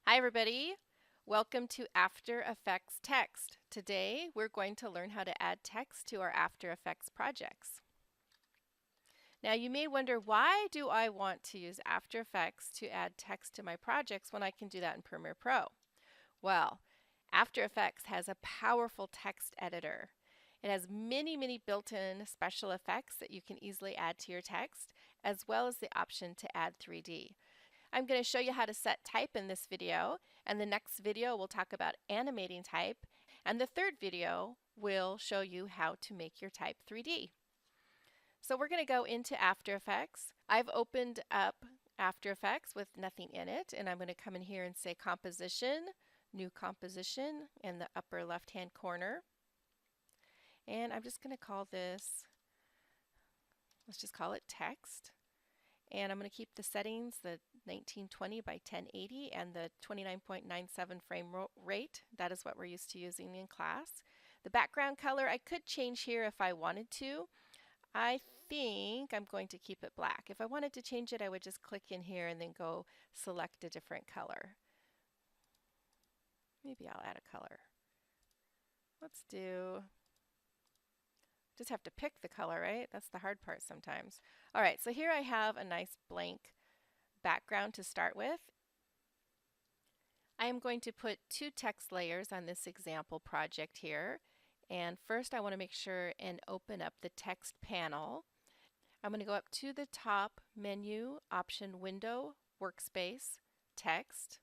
Hi everybody, welcome to After Effects Text. Today we're going to learn how to add text to our After Effects projects. Now you may wonder, why do I want to use After Effects to add text to my projects when I can do that in Premiere Pro? Well, After Effects has a powerful text editor. It has many built-in special effects that you can easily add to your text, as well as the option to add 3D. I'm going to show you how to set type in this video, and the next video we'll talk about animating type, and the third video will show you how to make your type 3D. So we're going to go into After Effects. I've opened up After Effects with nothing in it, and I'm going to come in here and say Composition, New Composition in the upper left-hand corner. And I'm just going to call this, let's just call it Text. And I'm going to keep the settings, the 1920 by 1080 and the 29.97 frame rate. That is what we're used to using in class. The background color I could change here if I wanted to. I think I'm going to keep it black. If I wanted to change it, I would just click in here and then go select a different color. Maybe I'll add a color. Let's do, just have to pick the color, right? That's the hard part sometimes. All right, so here I have a nice blank background to start with. I am going to put two text layers on this example project here. And first I want to make sure and open up the text panel. I'm going to go up to the top menu, option window, workspace, text.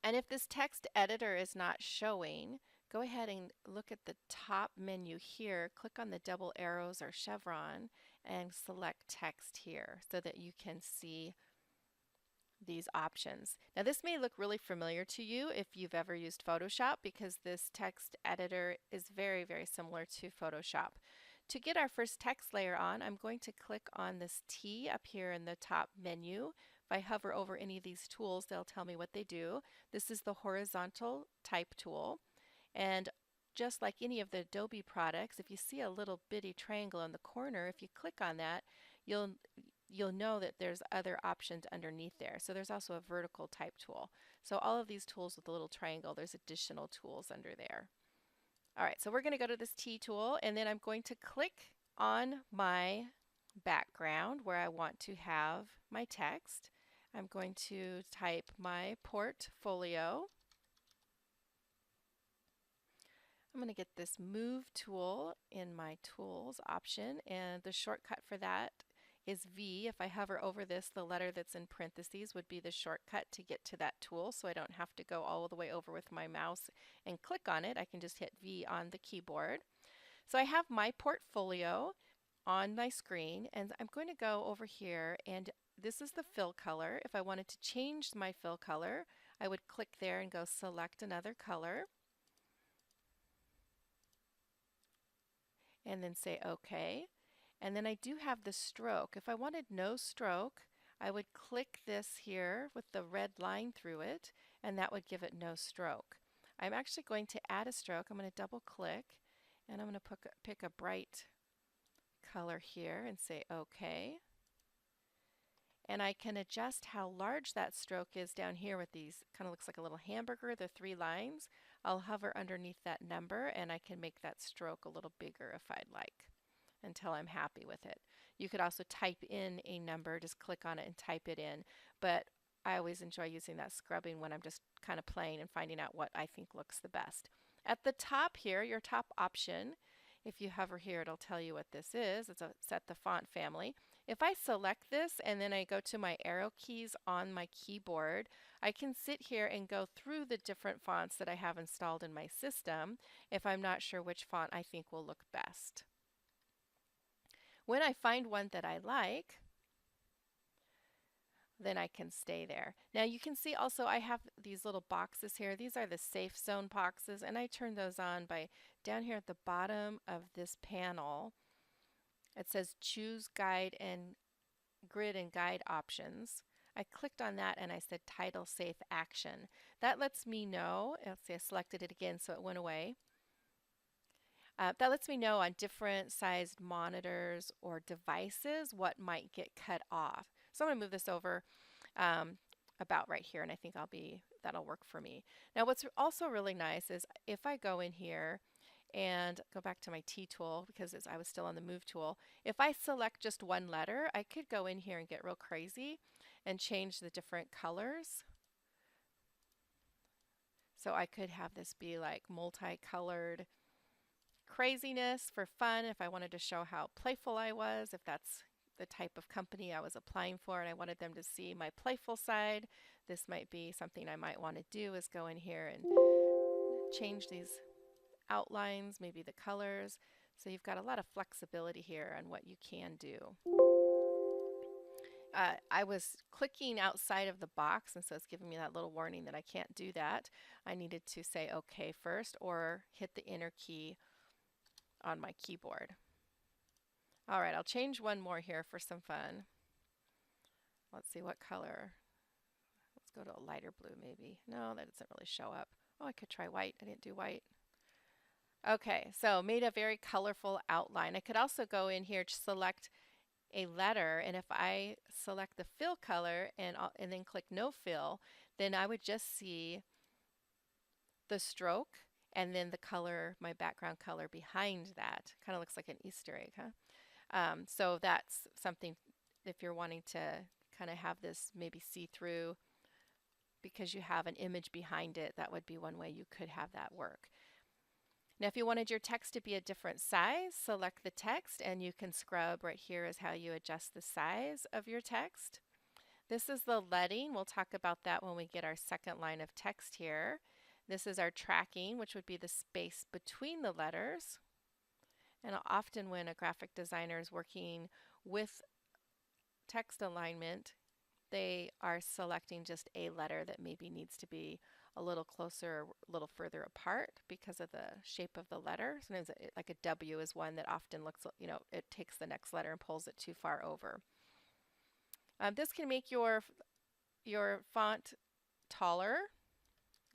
And if this text editor is not showing, go ahead and look at the top menu here, click on the double arrows or chevron and select text here so that you can see these options. Now this may look really familiar to you if you've ever used Photoshop, because this text editor is very similar to Photoshop. To get our first text layer on, I'm going to click on this T up here in the top menu. If I hover over any of these tools, they'll tell me what they do. This is the horizontal type tool, and just like any of the Adobe products, if you see a little bitty triangle in the corner, if you click on that, you'll know that there's other options underneath there. So there's also a vertical type tool. So all of these tools with the little triangle, there's additional tools under there. All right, so we're going to go to this T tool, and then I'm going to click on my background where I want to have my text. I'm going to type my portfolio. I'm going to get this Move tool in my Tools option, and the shortcut for that is V. If I hover over this, the letter that's in parentheses would be the shortcut to get to that tool, so I don't have to go all the way over with my mouse and click on it. I can just hit V on the keyboard. So I have my portfolio on my screen, and I'm going to go over here, and this is the fill color. If I wanted to change my fill color, I would click there and go select another color, and then say OK. And then I do have the stroke. If I wanted no stroke, I would click this here with the red line through it, and that would give it no stroke. I'm actually going to add a stroke. I'm going to double click, and I'm going to pick a bright color here and say OK. And I can adjust how large that stroke is down here with these, kind of looks like a little hamburger, the three lines. I'll hover underneath that number, and I can make that stroke a little bigger if I'd like, until I'm happy with it. You could also type in a number, just click on it and type it in, but I always enjoy using that scrubbing when I'm just kind of playing and finding out what I think looks the best. At the top here, your top option, if you hover here, it'll tell you what this is. It's a set the font family. If I select this and then I go to my arrow keys on my keyboard, I can sit here and go through the different fonts that I have installed in my system if I'm not sure which font I think will look best. When I find one that I like, then I can stay there. Now you can see also I have these little boxes here. These are the safe zone boxes, and I turn those on by down here at the bottom of this panel. It says choose guide and grid and guide options. I clicked on that and I said title safe action. That lets me know, let's see, I selected it again so it went away. That lets me know on different sized monitors or devices what might get cut off. So I'm going to move this over. about right here, and I think that'll work for me. Now what's also really nice is if I go in here and go back to my T tool, because I was still on the move tool, if I select just one letter, I could go in here and get real crazy and change the different colors. So I could have this be like multicolored craziness for fun if I wanted to show how playful I was, if that's the type of company I was applying for and I wanted them to see my playful side. This might be something I might want to do, is go in here and change these outlines, maybe the colors. So you've got a lot of flexibility here on what you can do. I was clicking outside of the box, and so it's giving me that little warning that I can't do that. I needed to say OK first or hit the enter key on my keyboard. All right, I'll change one more here for some fun. Let's see what color. Let's go to a lighter blue maybe. No, that doesn't really show up. Oh, I could try white. I didn't do white. Okay, so made a very colorful outline. I could also go in here to select a letter, and if I select the fill color and then click no fill, then I would just see the stroke and then the color, my background color behind that. Kind of looks like an Easter egg, huh? So that's something if you're wanting to kind of have this maybe see-through because you have an image behind it, that would be one way you could have that work. Now if you wanted your text to be a different size, select the text and you can scrub. Right here is how you adjust the size of your text. This is the leading. We'll talk about that when we get our second line of text here. This is our tracking, which would be the space between the letters. And often when a graphic designer is working with text alignment, they are selecting just a letter that maybe needs to be a little closer, a little further apart because of the shape of the letter. Sometimes like a W is one that often looks, it takes the next letter and pulls it too far over. This can make your font taller.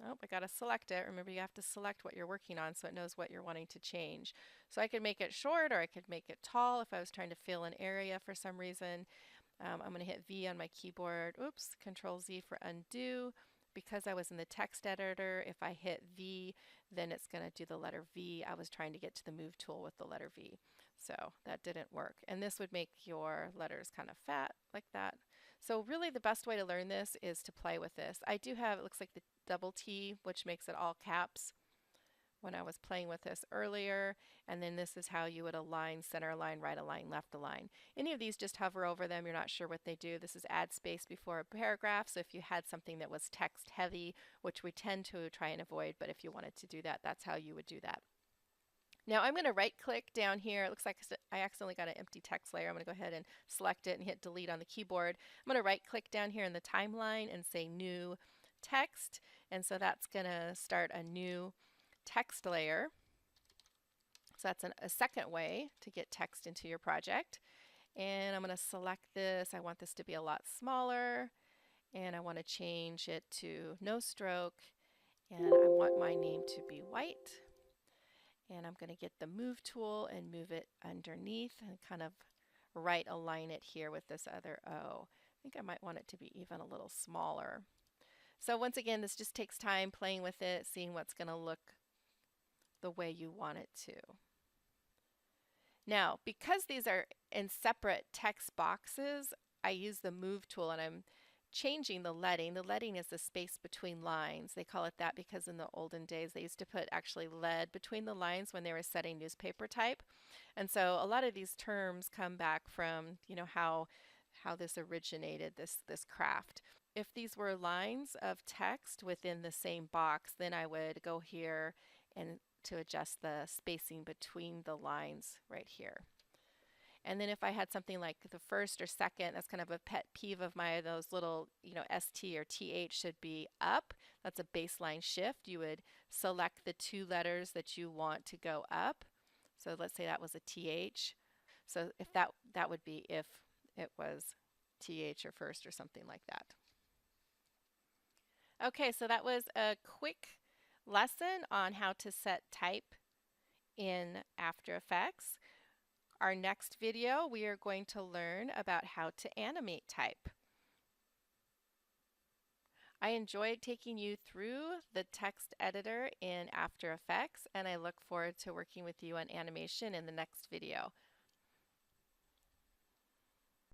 Oh, I got to select it. Remember, you have to select what you're working on so it knows what you're wanting to change. So I could make it short or I could make it tall if I was trying to fill an area for some reason. I'm going to hit V on my keyboard. Oops, Control Z for undo. Because I was in the text editor, if I hit V, then it's going to do the letter V. I was trying to get to the move tool with the letter V. So that didn't work. And this would make your letters kind of fat like that. So really the best way to learn this is to play with this. I do have, it looks like the double T, which makes it all caps when I was playing with this earlier. And then this is how you would align, center align, right align, left align. Any of these, just hover over them. You're not sure what they do. This is add space before a paragraph. So if you had something that was text heavy, which we tend to try and avoid, but if you wanted to do that, that's how you would do that. Now I'm going to right click down here. It looks like I accidentally got an empty text layer. I'm going to go ahead and select it and hit delete on the keyboard. I'm going to right click down here in the timeline and say new text. And so that's going to start a new text layer. So that's a second way to get text into your project. And I'm going to select this. I want this to be a lot smaller. And I want to change it to no stroke. And I want my name to be white. And I'm going to get the move tool and move it underneath and kind of right align it here with this other O. I think I might want it to be even a little smaller. So once again, this just takes time playing with it, seeing what's going to look the way you want it to. Now, because these are in separate text boxes, I use the move tool and I'm changing the leading. The leading is the space between lines. They call it that because in the olden days they used to put actually lead between the lines when they were setting newspaper type. And so a lot of these terms come back from, how this originated, this craft. If these were lines of text within the same box, then I would go here and to adjust the spacing between the lines right here. And then if I had something like the first or second, that's kind of a pet peeve of mine, those little, ST or TH should be up. That's a baseline shift. You would select the two letters that you want to go up. So let's say that was a TH. So if that would be if it was TH or first or something like that. Okay, so that was a quick lesson on how to set type in After Effects. Our next video, we are going to learn about how to animate type. I enjoyed taking you through the text editor in After Effects, and I look forward to working with you on animation in the next video.